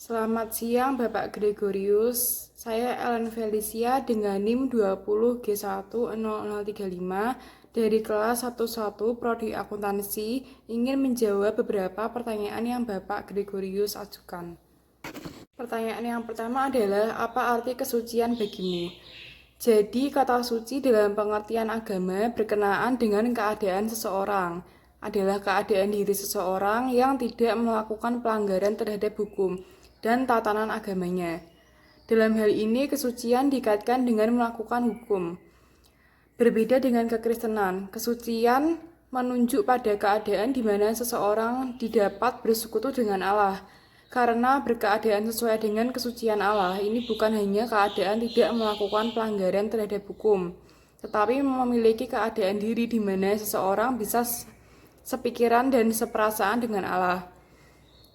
Selamat siang Bapak Gregorius, saya Ellen Felicia dengan NIM 20G10035 dari kelas 11 Prodi Akuntansi ingin menjawab beberapa pertanyaan yang Bapak Gregorius ajukan. Pertanyaan yang pertama adalah, apa arti kesucian bagimu? Jadi, kata suci dalam pengertian agama berkenaan dengan keadaan seseorang, adalah keadaan diri seseorang yang tidak melakukan pelanggaran terhadap hukum dan tatanan agamanya. Dalam hal ini, kesucian dikaitkan dengan melakukan hukum. Berbeda dengan kekristenan, kesucian menunjuk pada keadaan di mana seseorang didapat bersekutu dengan Allah. Karena berkeadaan sesuai dengan kesucian Allah, ini bukan hanya keadaan tidak melakukan pelanggaran terhadap hukum, tetapi memiliki keadaan diri di mana seseorang bisa sepikiran dan seperasaan dengan Allah.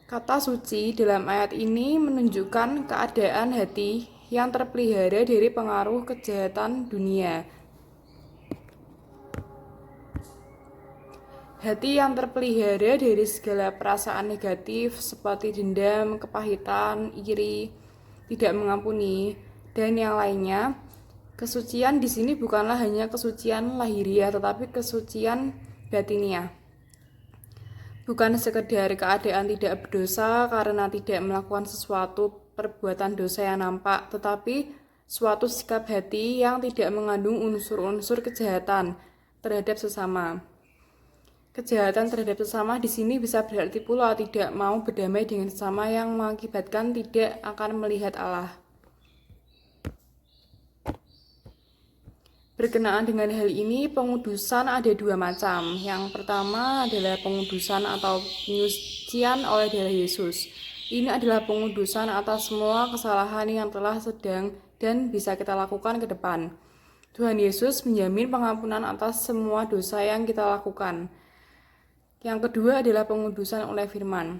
Kata suci dalam ayat ini menunjukkan keadaan hati yang terpelihara dari pengaruh kejahatan dunia. Hati yang terpelihara dari segala perasaan negatif seperti dendam, kepahitan, iri, tidak mengampuni, dan yang lainnya. Kesucian di sini bukanlah hanya kesucian lahiriah, tetapi kesucian batiniah. Bukan sekedar keadaan tidak berdosa karena tidak melakukan sesuatu perbuatan dosa yang nampak, tetapi suatu sikap hati yang tidak mengandung unsur-unsur kejahatan terhadap sesama. Kejahatan terhadap sesama di sini bisa berarti pula tidak mau berdamai dengan sesama yang mengakibatkan tidak akan melihat Allah. Berkenaan dengan hal ini, pengudusan ada dua macam. Yang pertama adalah pengudusan atau penyucian oleh darah Yesus. Ini adalah pengudusan atas semua kesalahan yang telah sedang dan bisa kita lakukan ke depan. Tuhan Yesus menjamin pengampunan atas semua dosa yang kita lakukan. Yang kedua adalah pengudusan oleh firman.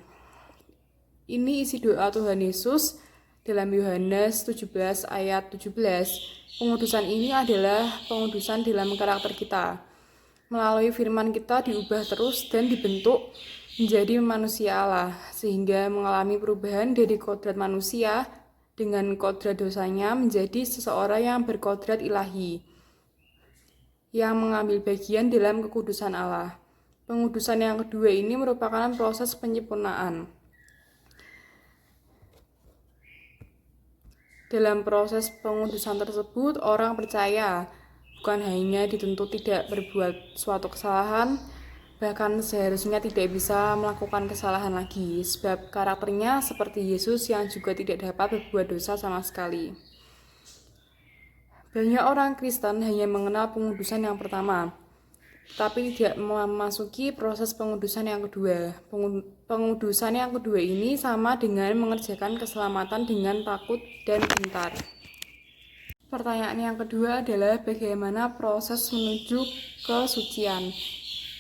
Ini isi doa Tuhan Yesus dalam Yohanes 17 ayat 17. Pengudusan ini adalah pengudusan dalam karakter kita. Melalui firman kita diubah terus dan dibentuk menjadi manusia Allah, sehingga mengalami perubahan dari kodrat manusia dengan kodrat dosanya menjadi seseorang yang berkodrat ilahi, yang mengambil bagian dalam kekudusan Allah. Pengudusan yang kedua ini merupakan proses penyempurnaan. Dalam proses pengudusan tersebut, orang percaya bukan hanya dituntut tidak berbuat suatu kesalahan, bahkan seharusnya tidak bisa melakukan kesalahan lagi, sebab karakternya seperti Yesus yang juga tidak dapat berbuat dosa sama sekali. Banyak orang Kristen hanya mengenal pengudusan yang pertama, tapi tidak memasuki proses pengudusan yang kedua. Pengudusan yang kedua ini sama dengan mengerjakan keselamatan dengan takut dan gentar. Pertanyaan yang kedua adalah bagaimana proses menuju kesucian.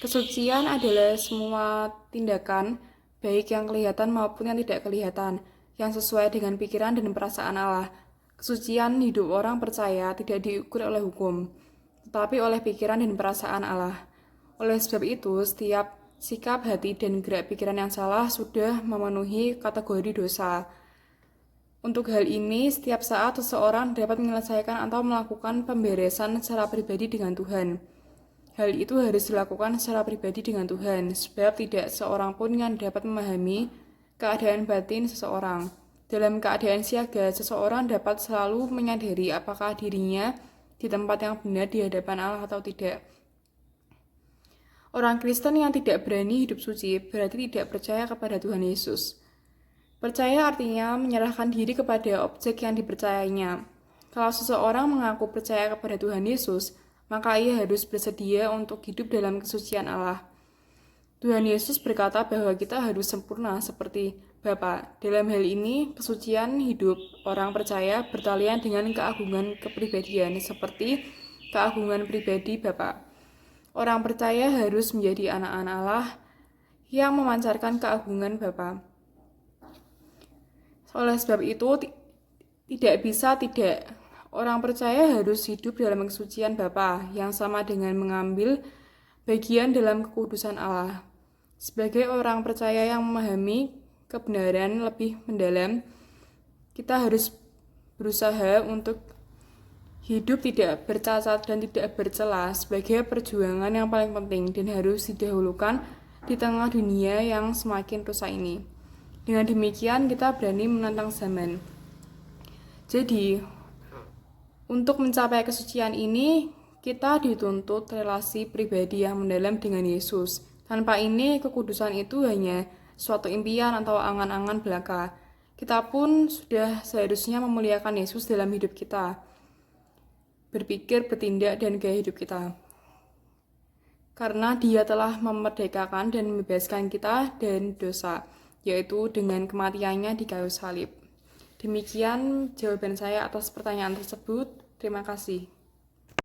Kesucian adalah semua tindakan, baik yang kelihatan maupun yang tidak kelihatan, yang sesuai dengan pikiran dan perasaan Allah. Kesucian hidup orang percaya tidak diukur oleh hukum, tetapi oleh pikiran dan perasaan Allah. Oleh sebab itu, setiap sikap hati dan gerak pikiran yang salah sudah memenuhi kategori dosa. Untuk hal ini, setiap saat seseorang dapat menyelesaikan atau melakukan pemberesan secara pribadi dengan Tuhan. Hal itu harus dilakukan secara pribadi dengan Tuhan, sebab tidak seorang pun yang dapat memahami keadaan batin seseorang. Dalam keadaan siaga, seseorang dapat selalu menyadari apakah dirinya di tempat yang benar di hadapan Allah atau tidak. Orang Kristen yang tidak berani hidup suci berarti tidak percaya kepada Tuhan Yesus. Percaya artinya menyerahkan diri kepada objek yang dipercayainya. Kalau seseorang mengaku percaya kepada Tuhan Yesus, maka ia harus bersedia untuk hidup dalam kesucian Allah. Tuhan Yesus berkata bahwa kita harus sempurna seperti Bapa. Dalam hal ini, kesucian hidup orang percaya bertalian dengan keagungan kepribadian seperti keagungan pribadi Bapa. Orang percaya harus menjadi anak-anak Allah yang memancarkan keagungan Bapa. Oleh sebab itu, tidak orang percaya harus hidup dalam kesucian Bapa, yang sama dengan mengambil bagian dalam kekudusan Allah. Sebagai orang percaya yang memahami kebenaran lebih mendalam, kita harus berusaha untuk hidup tidak bercacat dan tidak bercela sebagai perjuangan yang paling penting dan harus didahulukan di tengah dunia yang semakin rusak ini. Dengan demikian kita berani menantang zaman. Jadi, untuk mencapai kesucian ini, kita dituntut relasi pribadi yang mendalam dengan Yesus. Tanpa ini, kekudusan itu hanya suatu impian atau angan-angan belaka. Kita pun sudah seharusnya memuliakan Yesus dalam hidup kita, berpikir, bertindak, dan gaya hidup kita. Karena Dia telah memerdekakan dan membebaskan kita dari dosa, yaitu dengan kematiannya di kayu salib. Demikian jawaban saya atas pertanyaan tersebut. Terima kasih.